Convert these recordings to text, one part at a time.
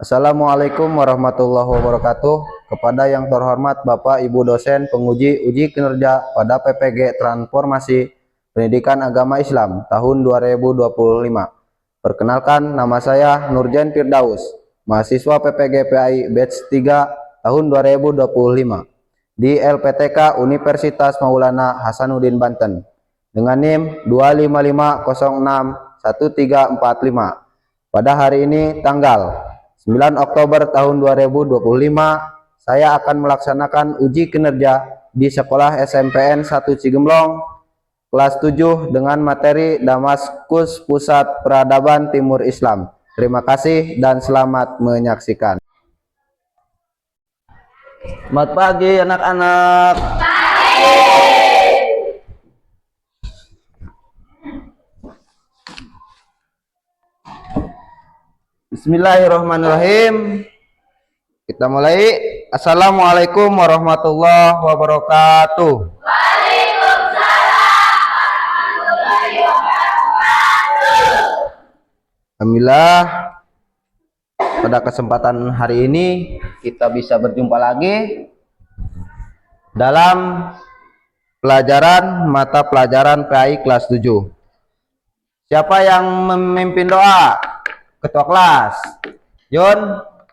Assalamualaikum warahmatullahi wabarakatuh. Kepada yang terhormat Bapak Ibu dosen penguji uji kinerja pada PPG Transformasi Pendidikan Agama Islam tahun 2025. Perkenalkan, nama saya Nurjan Firdaus, mahasiswa PPG PAI batch 3 tahun 2025 di LPTK Universitas Maulana Hasanuddin Banten dengan NIM 255061345. Pada hari ini tanggal 9 Oktober tahun 2025, saya akan melaksanakan uji kinerja di Sekolah SMPN 1 Cigemblong kelas 7 dengan materi Damaskus Pusat Peradaban Timur Islam. Terima kasih dan selamat menyaksikan. Selamat pagi anak-anak. Bismillahirrahmanirrahim. Kita mulai. Assalamualaikum warahmatullahi wabarakatuh. Waalaikumsalam warahmatullahi wabarakatuh. Alhamdulillah, pada kesempatan hari ini kita bisa berjumpa lagi dalam pelajaran mata pelajaran PAI kelas 7. Siapa yang memimpin doa? Ketua kelas Yun,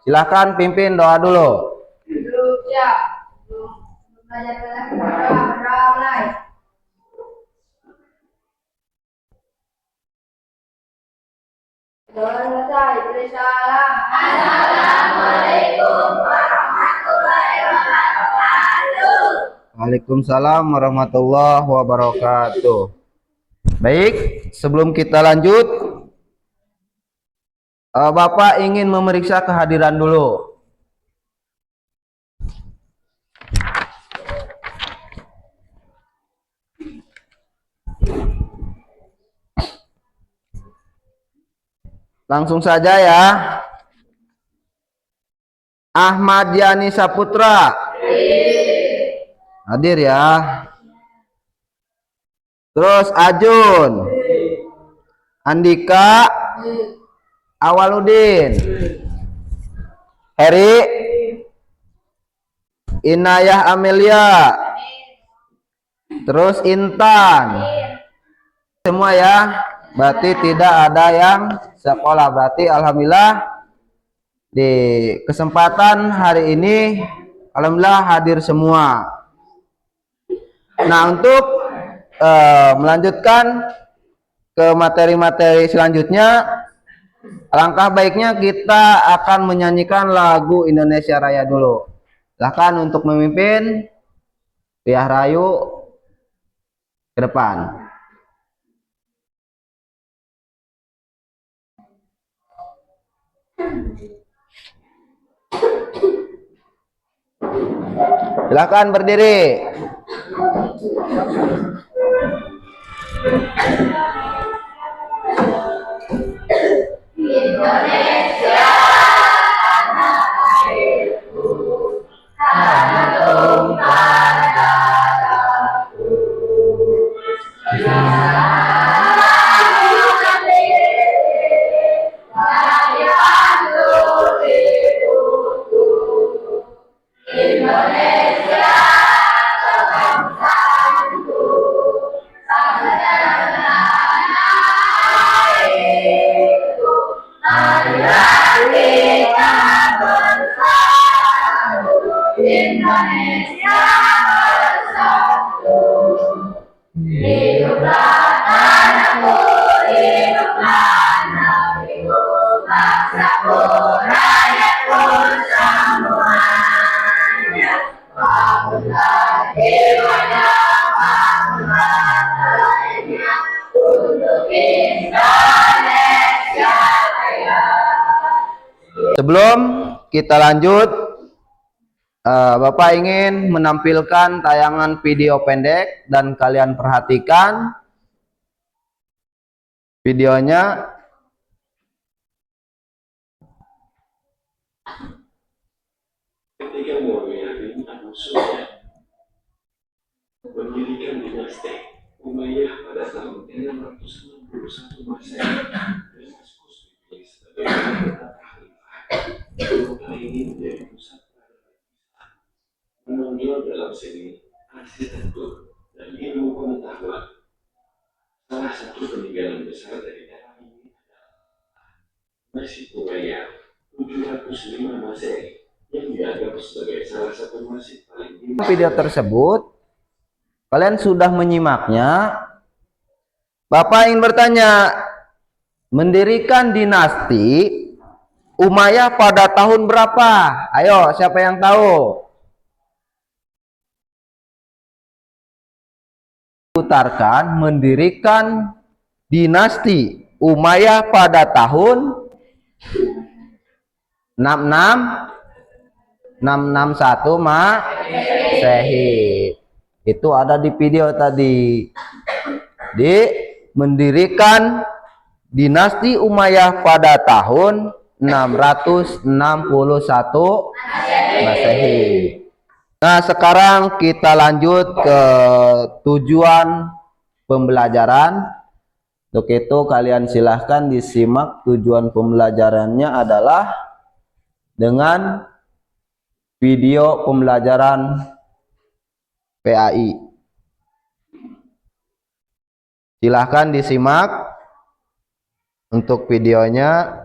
silahkan pimpin doa dulu. Assalamualaikum warahmatullahi wabarakatuh. Waalaikumsalam warahmatullahi wabarakatuh. Baik, sebelum kita lanjut, Bapak ingin memeriksa kehadiran dulu. Langsung saja ya. Ahmad Yani Saputra hadir ya. Terus Ajun, Andika, Awaludin, Heri, Inayah Amelia, terus Intan, semua ya. Berarti tidak ada yang sekolah. Berarti alhamdulillah di kesempatan hari ini alhamdulillah hadir semua. Nah, untuk melanjutkan ke materi-materi selanjutnya, alangkah baiknya kita akan menyanyikan lagu Indonesia Raya dulu. Silahkan untuk memimpin Piah Rayu ke depan. Silahkan berdiri. Indonesia tanah airku, tanah tumpah darahku. Indonesia kebangsaanku, airku, marilah kita bersatu, Indonesia bersatu. Hiduplah tanahku, hiduplah negeriku, bangsaku, rakyatku semuanya. Bangunlah jiwanya, bangunlah hatinya untuk Indonesia Raya. Sebelum kita lanjut, Bapak ingin menampilkan tayangan video pendek dan kalian perhatikan videonya. Ketika Muawiyah bin Abu Sufyan mendirikan dinasti Umayyah pada tahun 661 Masehi, Damaskus dipilih sebagai khalifah. ini menjadi pusat menonjol dalam seni arsitektur dan ilmu pengetahuan. Salah satu peninggalan besar dari daerah ini adalah Masjid Umayyah 705 Masehi yang dianggap sebagai salah satu masjid paling tinggi. Video tersebut kalian sudah menyimaknya. Bapak ingin bertanya, mendirikan dinasti Umayyah pada tahun berapa? Ayo, siapa yang tahu? Putarkan, mendirikan dinasti Umayyah pada tahun 661 Masehi. Itu ada di video tadi. Mendirikan dinasti Umayyah pada tahun 661 Masehi. Nah, sekarang kita lanjut ke tujuan pembelajaran. Untuk itu kalian silahkan disimak. Tujuan pembelajarannya adalah dengan video pembelajaran PAI. Silahkan disimak untuk videonya.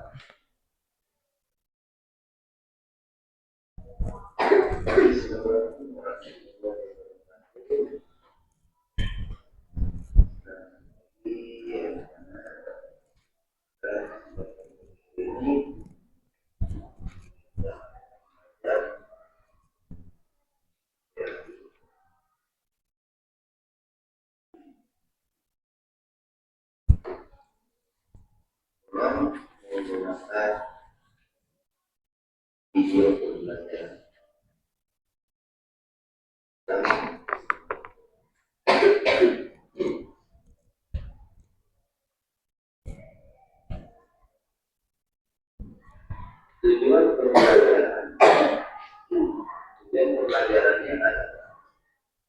Menggunakan video pembelajaran. Tujuan pembelajarannya adalah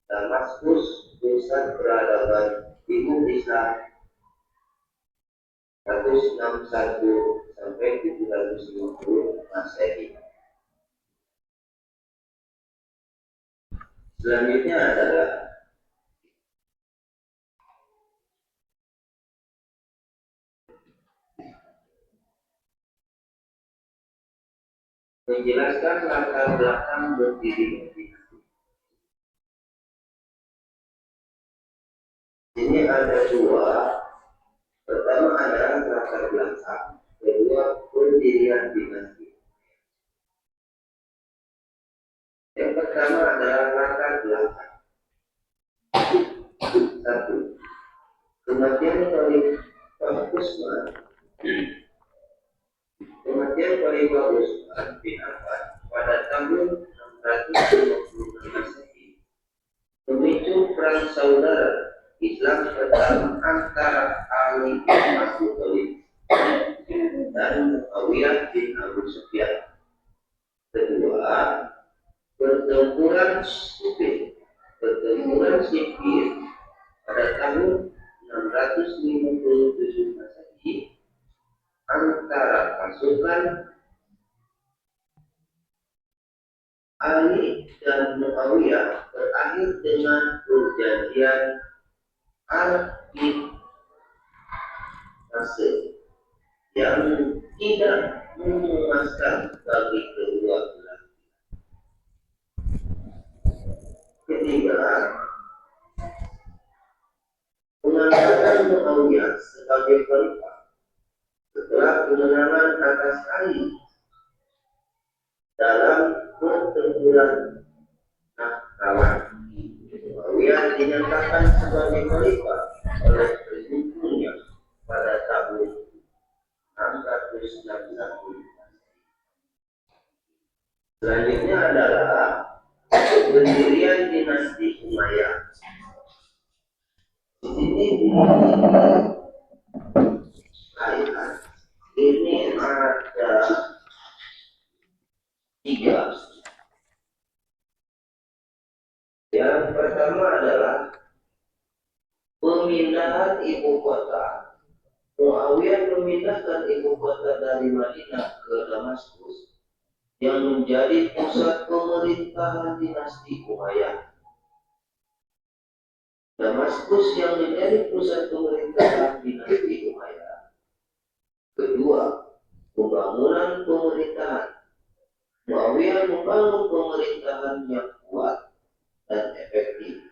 Damaskus, pusat peradaban ilmu Islam 161 sampai 750 Masehi. Selanjutnya adalah menjelaskan latar belakang berdirinya dinasti. Ini ada dua. Pertama adalah latar belakang, kedua pendirian dinasti. Yang pertama adalah latar belakang. Satu, kematian Khalifah Utsman. Kematian Khalifah Utsman bin Affan pada tahun 656 Masehi memicu perang saudara Islam pertama antara Ali bin Abi Thalib dan Muawiyah bin Abu Sufyan. Kedua, pertempuran sipil pada tahun 657 Masehi antara pasukan Ali dan Muawiyah berakhir dengan perjanjian arbitrase yang tidak memuaskan bagi kedua belah. Ketiga, pengangkatan Muawiyah sebagai khalifah setelah kemenangan atas Ali dalam pertempuran Nahrawan. Muawiyah dinyatakan sebagai khalifah oleh pendukungnya pada tahun 661. Selanjutnya adalah pendirian dinasti Umayyah. Ini ada tiga. Yang pertama adalah pemindahan ibu kota. Muawiyah memindahkan ibu kota dari Madinah ke Damaskus yang menjadi pusat pemerintahan dinasti Umayyah. Damaskus yang menjadi pusat pemerintahan dinasti Umayyah. Kedua, pembangunan pemerintahan. Muawiyah membangun pemerintahan yang kuat dan efektif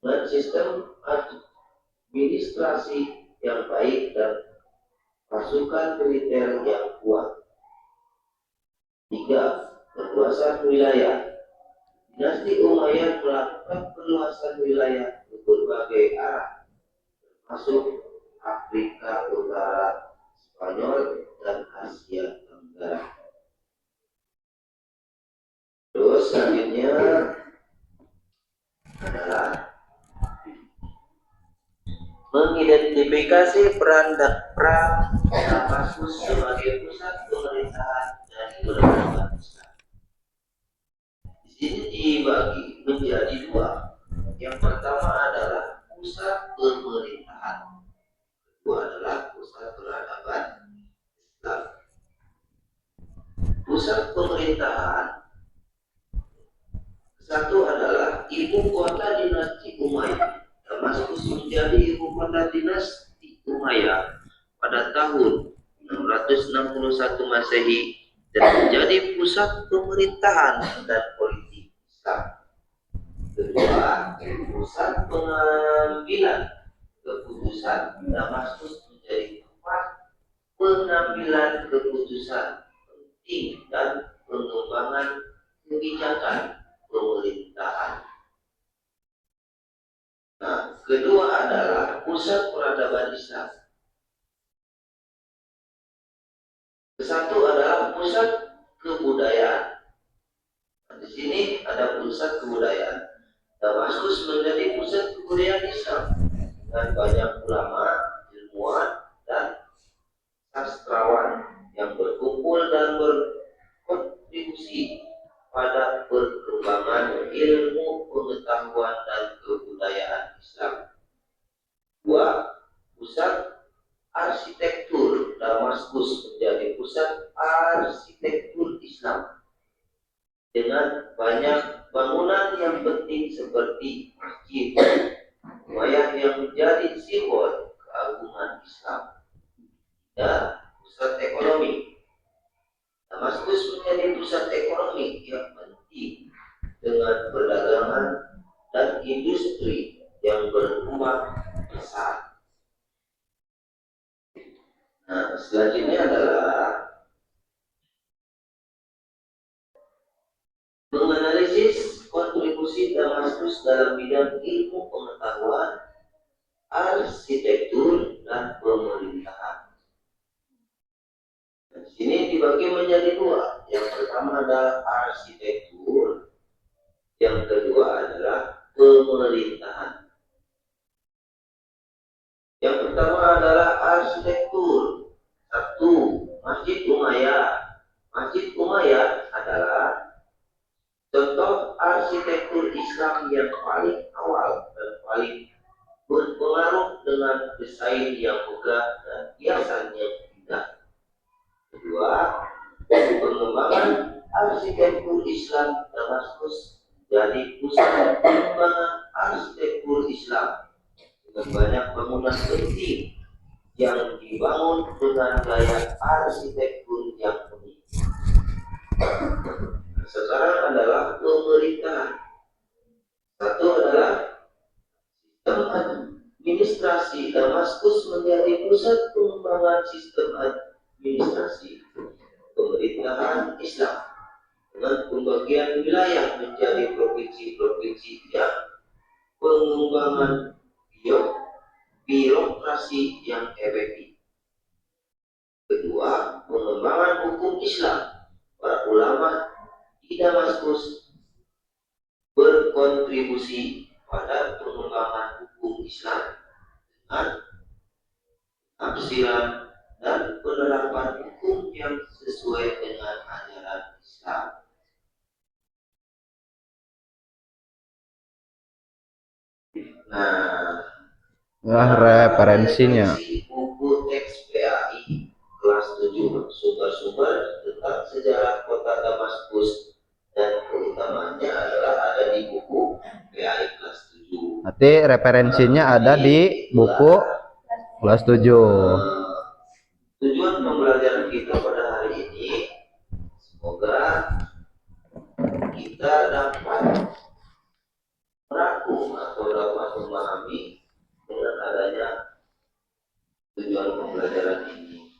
dengan sistem administrasi yang baik dan pasukan militer yang kuat. Tiga, perluasan wilayah. Dinasti Umayyah melakukan perluasan wilayah ke berbagai arah, termasuk Afrika Utara, Spanyol, dan Asia Tenggara. Terus selanjutnya adalah mengidentifikasi peran Damaskus sebagai pusat pemerintahan dan peradaban Islam. Di sini dibagi menjadi dua. Yang pertama adalah pusat pemerintahan, kedua adalah pusat peradaban Islam. Pusat pemerintahan satu adalah ibu kota dinasti Umayyah. Damaskus menjadi ibu kota dinasti Umayyah pada tahun 661 Masehi dan menjadi pusat pemerintahan dan politik Islam. Kedua, pusat pengambilan keputusan. Damaskus menjadi tempat pengambilan keputusan penting dan pengembangan kebijakan pemerintahan. Nah, kedua adalah pusat peradaban Islam. Satu adalah pusat kebudayaan. Nah, di sini ada pusat kebudayaan. Damaskus menjadi pusat kebudayaan Islam dengan banyak ulama, ilmuwan, dan sastrawan yang berkumpul dan berkontribusi pada perkembangan ilmu pengetahuan dan kebudayaan Islam. Dua, pusat arsitektur. Damaskus menjadi pusat arsitektur Islam dengan banyak bangunan yang penting seperti masjid Umayyah yang menjadi simbol keagungan Islam. Dan pusat ekonomi. Damaskus menjadi pusat ekonomi yang penting dengan perdagangan dan industri yang berkembang pesat. Nah, selanjutnya adalah menganalisis kontribusi Damaskus dalam bidang ilmu pengetahuan, arsitektur, dan pemerintahan. Di sini dibagi menjadi dua. Yang pertama adalah arsitektur, yang kedua adalah pemerintahan. Yang pertama adalah arsitektur. Satu, Masjid Umayyah. Masjid Umayyah adalah contoh arsitektur Islam yang paling awal dan paling berpengaruh dengan desain yang megah dan hiasan yang indah. Kedua, pengembangan arsitektur Islam. Damaskus jadi pusat pengembangan arsitektur Islam dengan banyak bangunan penting yang dibangun dengan gaya arsitektur yang unik. Sekarang adalah pemerintahan. Satu adalah sistem administrasi. Damaskus menjadi pusat pengembangan sistem administrasi pemerintahan Islam dengan pembagian wilayah menjadi provinsi-provinsi yang pengembangan birokrasi yang efektif. Kedua, pengembangan hukum Islam. Para ulama di Damaskus berkontribusi pada pengembangan hukum Islam dengan tafsiran dan penerapan hukum yang sesuai dengan ajaran Islam. Nah, referensinya. Buku teks PAI kelas 7 sumber-sumber tentang sejarah kota Nanti referensinya ada di buku kelas 7. Tujuan pembelajaran kita pada hari ini, semoga kita dapat merangkum atau dapat memahami dengan adanya tujuan pembelajaran ini.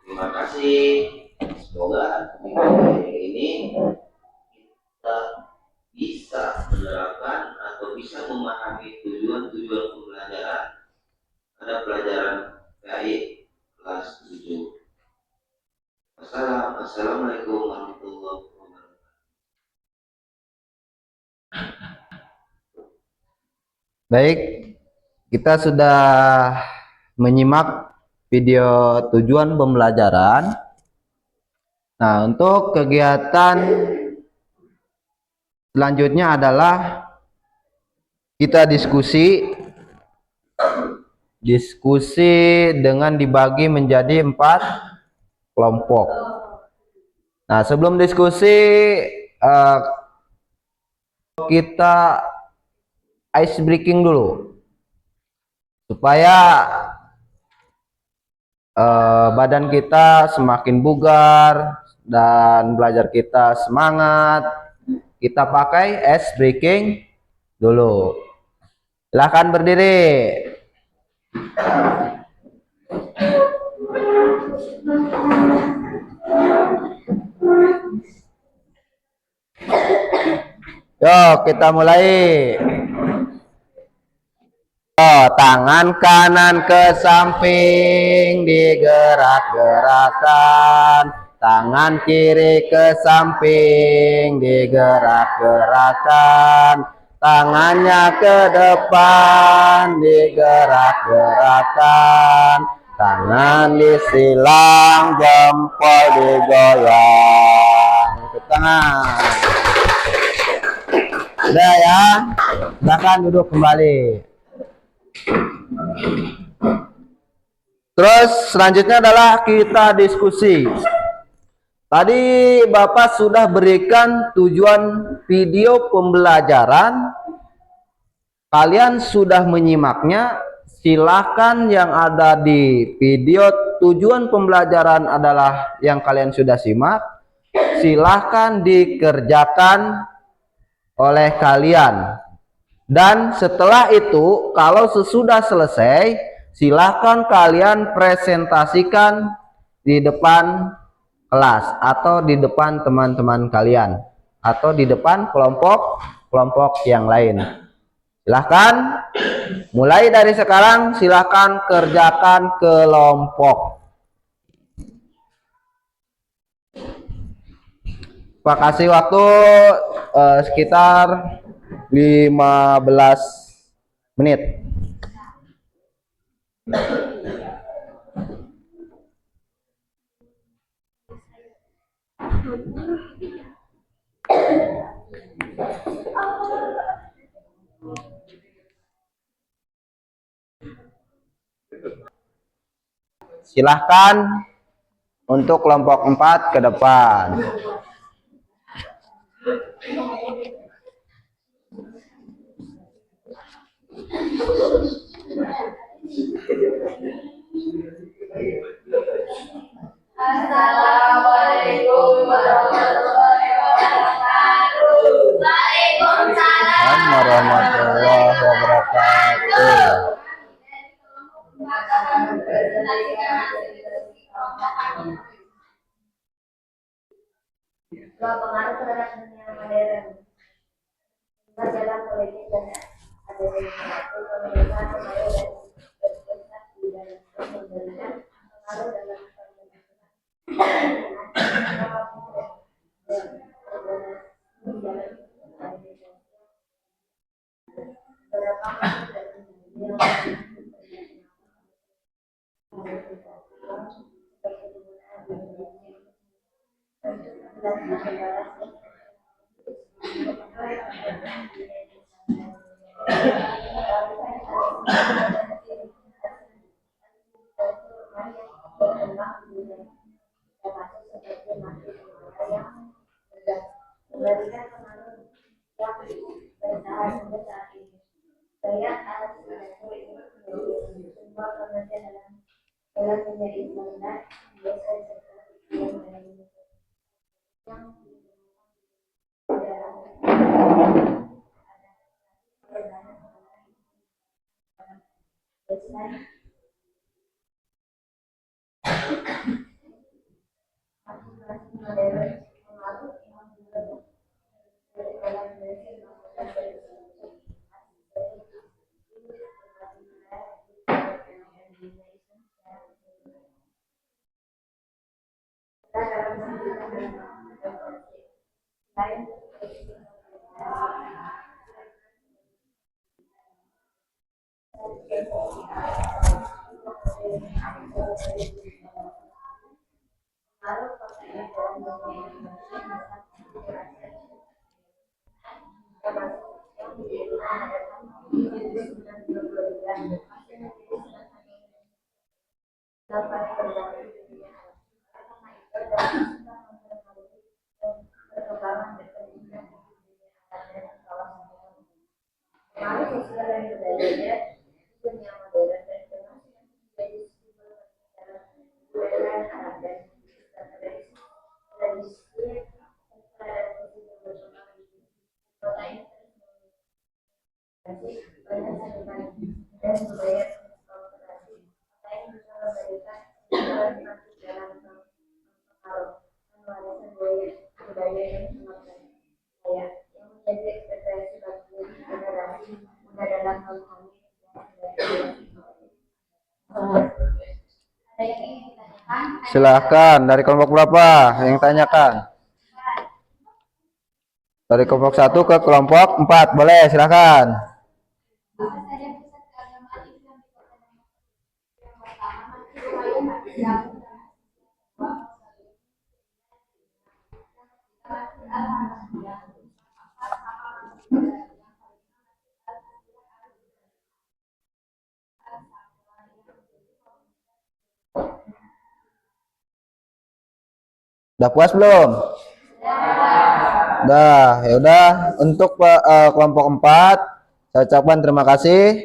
Terima kasih. Semoga di ini kita bisa menerapkan atau bisa memahami tujuan-tujuan pembelajaran pada pelajaran PAI kelas 7. Assalamualaikum warahmatullahi wabarakatuh. Baik, kita sudah menyimak video tujuan pembelajaran. Nah, untuk kegiatan selanjutnya adalah kita diskusi dengan dibagi menjadi 4 kelompok. Nah, sebelum diskusi kita ice breaking dulu supaya badan kita semakin bugar dan belajar kita semangat. Kita pakai ice breaking dulu. Silahkan berdiri. Yuk, kita mulai. Tangan kanan ke samping digerak-gerakan, tangan kiri ke samping digerak-gerakan, tangannya ke depan digerak-gerakan, tangan disilang, jempol digoyang ke tengah. Udah ya, silakan duduk kembali. Terus selanjutnya adalah kita diskusi. Tadi Bapak sudah berikan tujuan video pembelajaran. Kalian sudah menyimaknya. Silahkan yang ada di video tujuan pembelajaran adalah yang kalian sudah simak. Silahkan dikerjakan oleh kalian. Dan setelah itu, kalau sesudah selesai, silakan kalian presentasikan di depan kelas atau di depan teman-teman kalian atau di depan kelompok yang lain. Silahkan mulai dari sekarang, silahkan kerjakan kelompok. Pak kasih waktu sekitar 15 menit. Silahkan untuk kelompok 4 ke depan. Assalamualaikum warahmatullahi wabarakatuh. Waalaikumsalam warahmatullahi wabarakatuh. Pengaruh terhadap dunia modern. Dalam politik dan adanya pemerintahan kemarin dan berprestasi di dalam pemerintahan pengaruh dalam memberikan pengaruh yang besar sampai saat ini. Saya atas pidato ini menjadi sebuah pengertian dalam menjadi benar biasa serta yang pengaruh sosial dan budayanya dunia modern dan termasuk menjadi simbol peninggalan kebudayaan Arab dan tradisi tradisi berkembang di kota ini terus banyak seniman dan budaya kolaborasi. Kota ini bisa memberikan peran aktif dalam pengaruh warisan budaya yang sangat kaya yang menjadi ekspresi bagi generasi muda dalam memahami ada yang ingin ditanyakan? Silahkan, dari kelompok berapa yang tanyakan? Dari kelompok 1 ke kelompok 4, boleh, silahkan. Apa saja pusat keagamaan Islam di kota Depok? Yang pertama, Masjid Raya Masjid Agung dan Masjid Al-Haram. Udah puas belum? Dah, ya udah. Untuk kelompok 4, saya ucapkan terima kasih.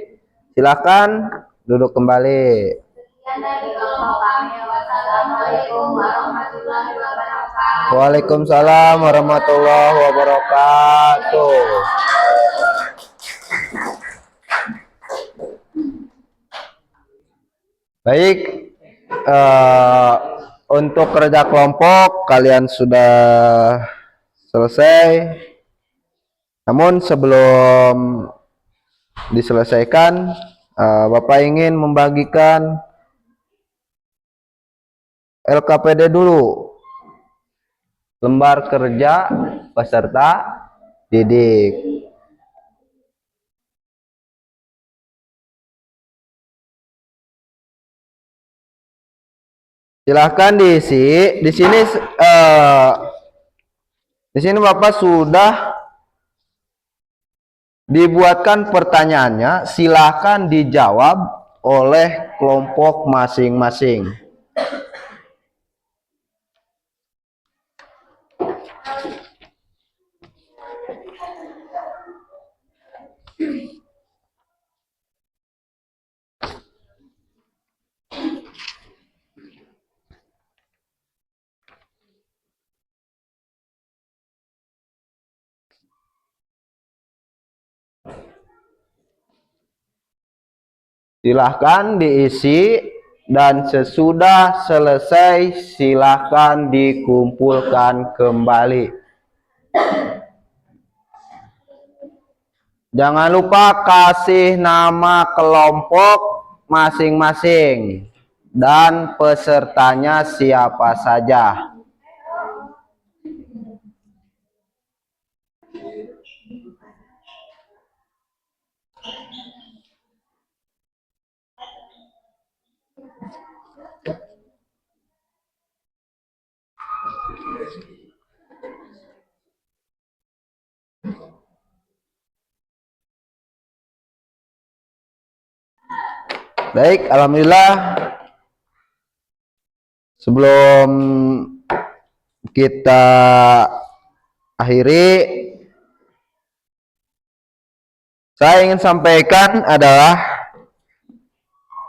Silakan duduk kembali. Sekian dari kelompok kami. Wassalamualaikum warahmatullahi wabarakatuh. Waalaikumsalam warahmatullahi wabarakatuh. Baik, untuk kerja kelompok kalian sudah selesai. Namun sebelum diselesaikan, Bapak ingin membagikan LKPD dulu, lembar kerja peserta didik. Silahkan diisi. Di sini Bapak sudah dibuatkan pertanyaannya. Silahkan dijawab oleh kelompok masing-masing. Silahkan diisi dan sesudah selesai silahkan dikumpulkan kembali. Jangan lupa kasih nama kelompok masing-masing dan pesertanya siapa saja. Baik, alhamdulillah. Sebelum kita akhiri, saya ingin sampaikan adalah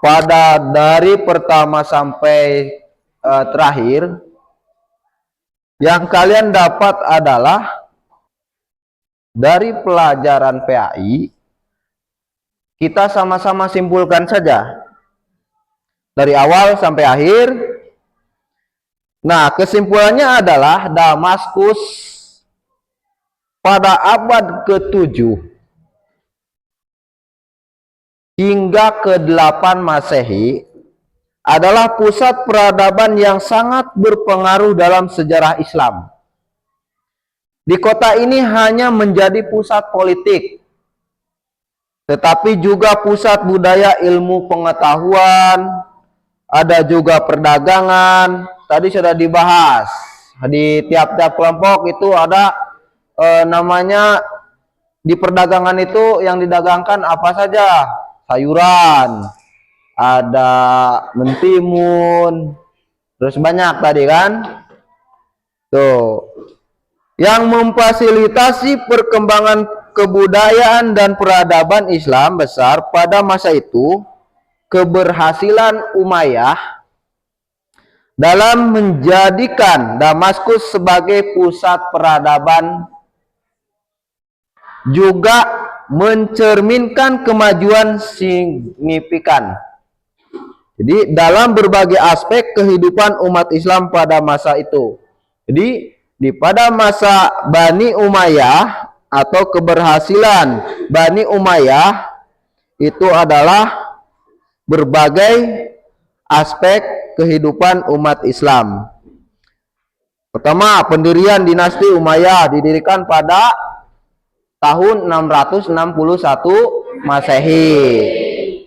pada dari pertama sampai terakhir, yang kalian dapat adalah dari pelajaran PAI, kita sama-sama simpulkan saja dari awal sampai akhir. Nah, kesimpulannya adalah Damaskus pada abad ke-7 hingga ke-8 Masehi adalah pusat peradaban yang sangat berpengaruh dalam sejarah Islam. Di kota ini hanya menjadi pusat politik, tetapi juga pusat budaya, ilmu pengetahuan, ada juga perdagangan. Tadi sudah dibahas, di tiap-tiap kelompok itu ada namanya, di perdagangan itu yang didagangkan apa saja, sayuran, ada mentimun, terus banyak tadi kan tuh, yang memfasilitasi perkembangan kebudayaan dan peradaban Islam besar pada masa itu. Keberhasilan Umayyah dalam menjadikan Damaskus sebagai pusat peradaban juga mencerminkan kemajuan signifikan. Jadi dalam berbagai aspek kehidupan umat Islam pada masa itu. Jadi pada masa Bani Umayyah atau keberhasilan Bani Umayyah itu adalah berbagai aspek kehidupan umat Islam. Pertama, pendirian dinasti Umayyah didirikan pada tahun 661 Masehi.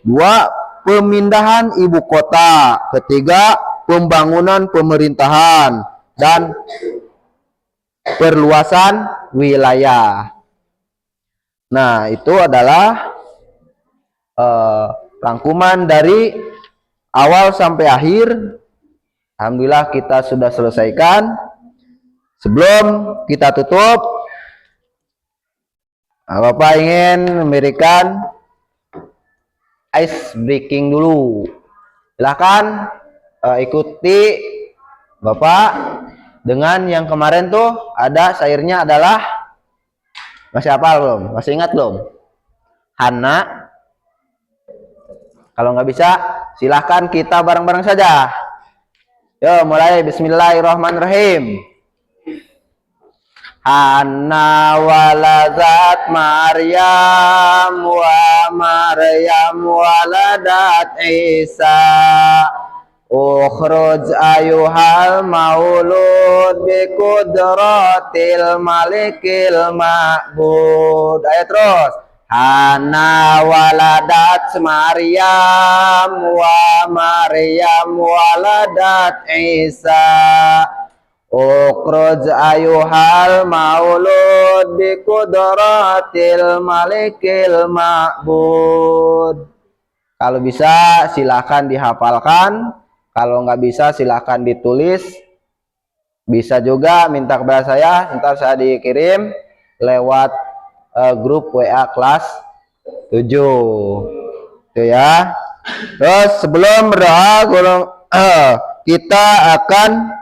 Dua, pemindahan ibu kota. Ketiga, pembangunan pemerintahan dan perluasan wilayah. Nah, itu adalah rangkuman dari awal sampai akhir. Alhamdulillah kita sudah selesaikan. Sebelum kita tutup, Bapak ingin memberikan ice breaking dulu. Silahkan ikuti Bapak dengan yang kemarin tuh ada syairnya adalah, masih hafal belum? Masih ingat belum? Hana. Kalau nggak bisa, silahkan kita bareng-bareng saja. Yo, mulai. Bismillahirrahmanirrahim. Hana walazat Maryam wa Maryam waladat Isa. Ukhruj ayuhal maulud bi kudratil malikil ma'bud. Ayat terus. Hana waladat Maryam wa Maryam waladat Isa. Ukhruj ayuhal maulud bi kudratil malikil ma'bud. Kalau bisa silahkan dihafalkan, kalau nggak bisa silahkan ditulis. Bisa juga minta kepada saya, ntar saya dikirim lewat grup WA kelas 7 itu ya. Terus sebelum berdoa, kita akan,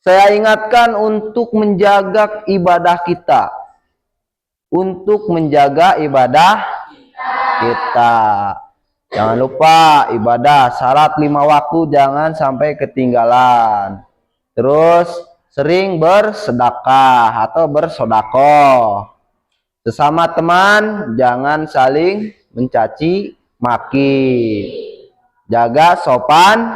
saya ingatkan untuk menjaga ibadah kita, untuk menjaga ibadah kita. Jangan lupa ibadah salat 5 waktu jangan sampai ketinggalan. Terus sering bersedekah atau bersodakoh. Sesama teman jangan saling mencaci maki. Jaga sopan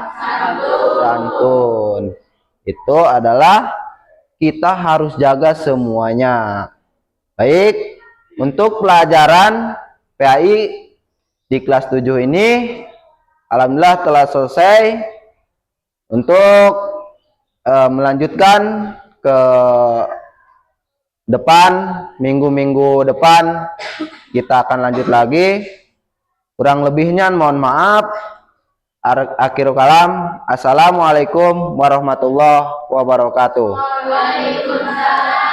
santun. Itu adalah kita harus jaga semuanya. Baik, untuk pelajaran PAI di kelas 7 ini alhamdulillah telah selesai. Untuk melanjutkan ke depan, minggu-minggu depan kita akan lanjut lagi. Kurang lebihnya mohon maaf. Akhirul kalam. Assalamualaikum warahmatullahi wabarakatuh. Waalaikumsalam.